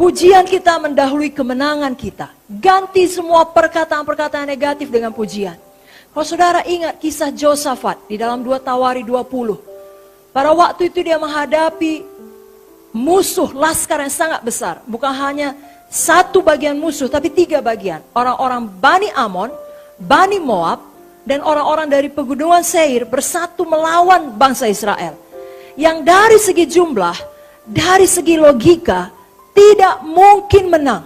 Pujian kita mendahului kemenangan kita. Ganti semua perkataan-perkataan negatif dengan pujian. Kalau saudara ingat kisah Josafat di dalam 2 Tawari 20. Pada waktu itu dia menghadapi musuh laskar yang sangat besar. Bukan hanya satu bagian musuh, tapi 3 bagian. Orang-orang Bani Amon, Bani Moab, dan orang-orang dari pegunungan Seir bersatu melawan bangsa Israel. Yang dari segi jumlah, dari segi logika, tidak mungkin menang.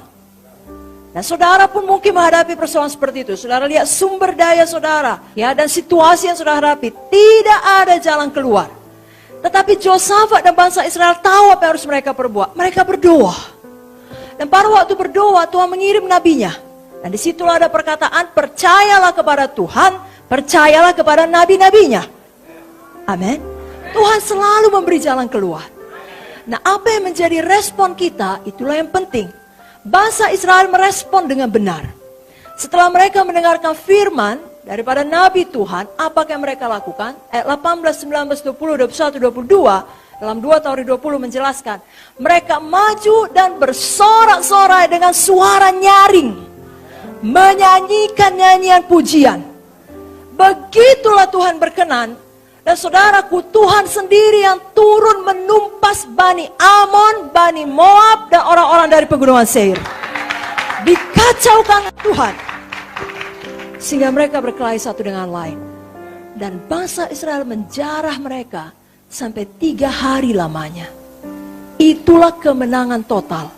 Nah, saudara pun mungkin menghadapi persoalan seperti itu. Saudara lihat sumber daya saudara, ya, dan situasi yang saudara hadapi, tidak ada jalan keluar. Tetapi Josafat dan bangsa Israel tahu apa yang harus mereka perbuat. Mereka berdoa. Dan pada waktu berdoa, Tuhan mengirim nabinya. Dan disitulah ada perkataan, percayalah kepada Tuhan, percayalah kepada nabi-nabinya. Amin. Tuhan selalu memberi jalan keluar. Nah, apa yang menjadi respon kita, itulah yang penting. Bangsa Israel merespon dengan benar. Setelah mereka mendengarkan firman daripada Nabi Tuhan, apa yang mereka lakukan? Ayat 18, 19, 20, 21, 22, dalam 2 Tawari 20 menjelaskan. Mereka maju dan bersorak-sorai dengan suara nyaring. Menyanyikan nyanyian pujian. Begitulah Tuhan berkenan. Dan saudaraku, Tuhan sendiri yang turun menumpas Bani Amon, Bani Moab, dan orang-orang dari pegunungan Seir. Dikacaukan Tuhan. Sehingga mereka berkelahi satu dengan lain. Dan bangsa Israel menjarah mereka sampai 3 hari lamanya. Itulah kemenangan total.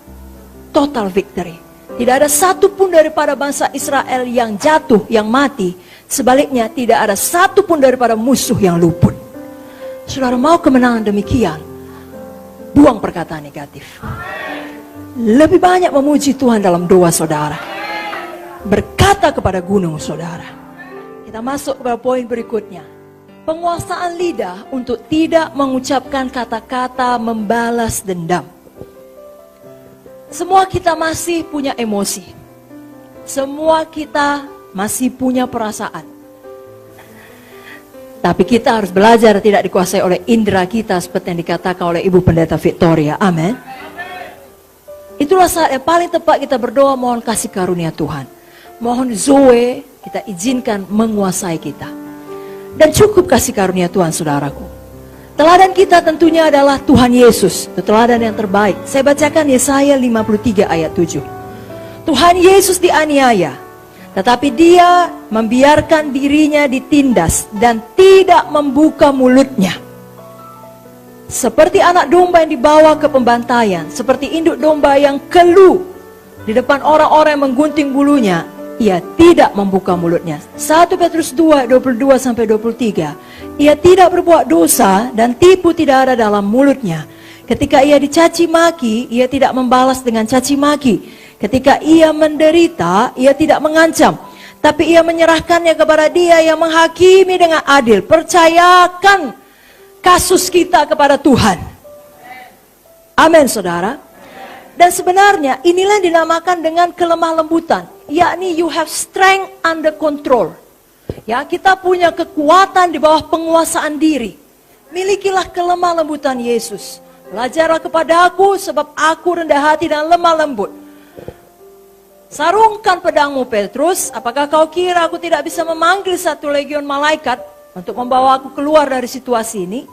Total victory. Tidak ada satupun daripada bangsa Israel yang jatuh, yang mati. Sebaliknya tidak ada satupun daripada musuh yang luput. Saudara mau kemenangan demikian, buang perkataan negatif. Lebih banyak memuji Tuhan dalam doa saudara. Berkata kepada gunung saudara. Kita masuk kepada poin berikutnya. Penguasaan lidah untuk tidak mengucapkan kata-kata membalas dendam. Semua kita masih punya emosi. Semua kita masih punya perasaan. Tapi kita harus belajar tidak dikuasai oleh indera kita seperti yang dikatakan oleh Ibu Pendeta Victoria. Amin. Itulah saat yang paling tepat kita berdoa mohon kasih karunia Tuhan. Mohon Zoe kita izinkan menguasai kita. Dan cukup kasih karunia Tuhan saudaraku. Teladan kita tentunya adalah Tuhan Yesus. Itu teladan yang terbaik. Saya bacakan Yesaya 53 ayat 7. Tuhan Yesus dianiaya. Tetapi dia membiarkan dirinya ditindas dan tidak membuka mulutnya. Seperti anak domba yang dibawa ke pembantaian, seperti induk domba yang keluh di depan orang-orang yang menggunting bulunya, ia tidak membuka mulutnya. 1 Petrus 2, 22-23. Ia tidak berbuat dosa dan tipu tidak ada dalam mulutnya. Ketika ia dicaci maki, ia tidak membalas dengan caci maki. Ketika ia menderita, ia tidak mengancam, tapi ia menyerahkannya kepada Dia yang menghakimi dengan adil. Percayakan kasus kita kepada Tuhan. Amin, saudara. Dan sebenarnya inilah yang dinamakan dengan kelemah lembutan, yakni you have strength under control. Ya, kita punya kekuatan di bawah penguasaan diri. Milikilah kelemah lembutan Yesus. Belajarlah kepadaku sebab aku rendah hati dan lemah lembut. Sarungkan pedangmu Petrus, apakah kau kira aku tidak bisa memanggil 1 legion malaikat untuk membawa aku keluar dari situasi ini?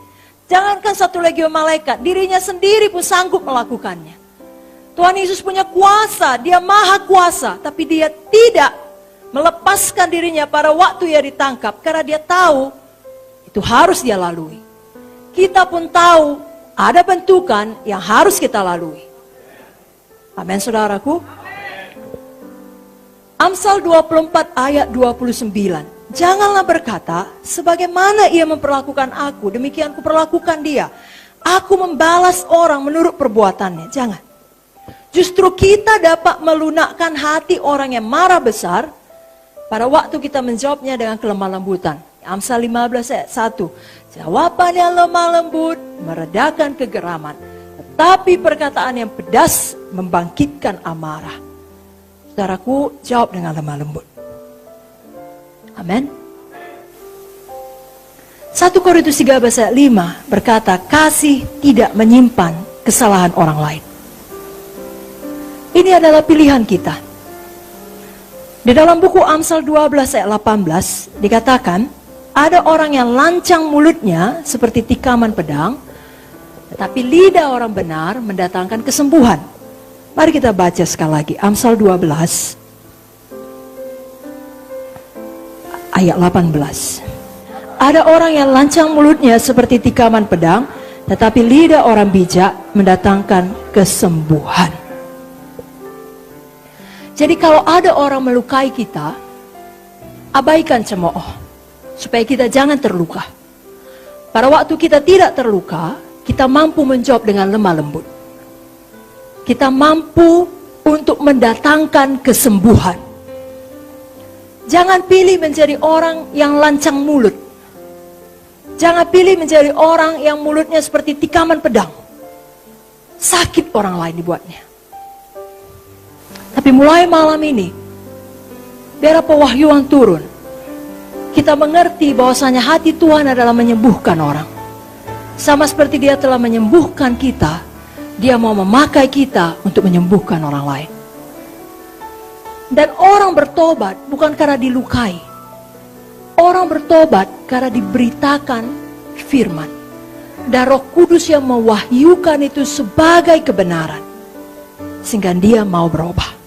Jangankan 1 legion malaikat, dirinya sendiri pun sanggup melakukannya. Tuhan Yesus punya kuasa, dia maha kuasa, tapi dia tidak melepaskan dirinya pada waktu ia ditangkap, karena dia tahu itu harus dia lalui. Kita pun tahu ada bentukan yang harus kita lalui. Amin, saudaraku. Amsal 24 ayat 29. Janganlah berkata, sebagaimana ia memperlakukan aku, demikian kuperlakukan dia. Aku membalas orang menurut perbuatannya. Jangan. Justru kita dapat melunakkan hati orang yang marah besar pada waktu kita menjawabnya dengan kelemah lembutan. Amsal 15 ayat 1. Jawaban yang lemah lembut meredakan kegeraman, tetapi perkataan yang pedas membangkitkan amarah. Saudaraku, jawab dengan lemah lembut. Amin. 1 Korintus 13 ayat 5 berkata, kasih tidak menyimpan kesalahan orang lain. Ini adalah pilihan kita. Di dalam buku Amsal 12 ayat 18 dikatakan, ada orang yang lancang mulutnya seperti tikaman pedang, tetapi lidah orang benar mendatangkan kesembuhan. Mari kita baca sekali lagi, Amsal 12 ayat 18. Ada orang yang lancang mulutnya seperti tikaman pedang, tetapi lidah orang bijak mendatangkan kesembuhan. Jadi kalau ada orang melukai kita, abaikan cemooh, supaya kita jangan terluka. Pada waktu kita tidak terluka, kita mampu menjawab dengan lemah lembut. Kita mampu untuk mendatangkan kesembuhan. Jangan pilih menjadi orang yang lancang mulut. Jangan pilih menjadi orang yang mulutnya seperti tikaman pedang. Sakit orang lain dibuatnya. Tapi mulai malam ini, biar pewahyuan turun, kita mengerti bahwasanya hati Tuhan adalah menyembuhkan orang. Sama seperti Dia telah menyembuhkan kita, Dia mau memakai kita untuk menyembuhkan orang lain. Dan orang bertobat bukan karena dilukai. Orang bertobat karena diberitakan firman. Dan Roh Kudus yang mewahyukan itu sebagai kebenaran. Sehingga dia mau berubah.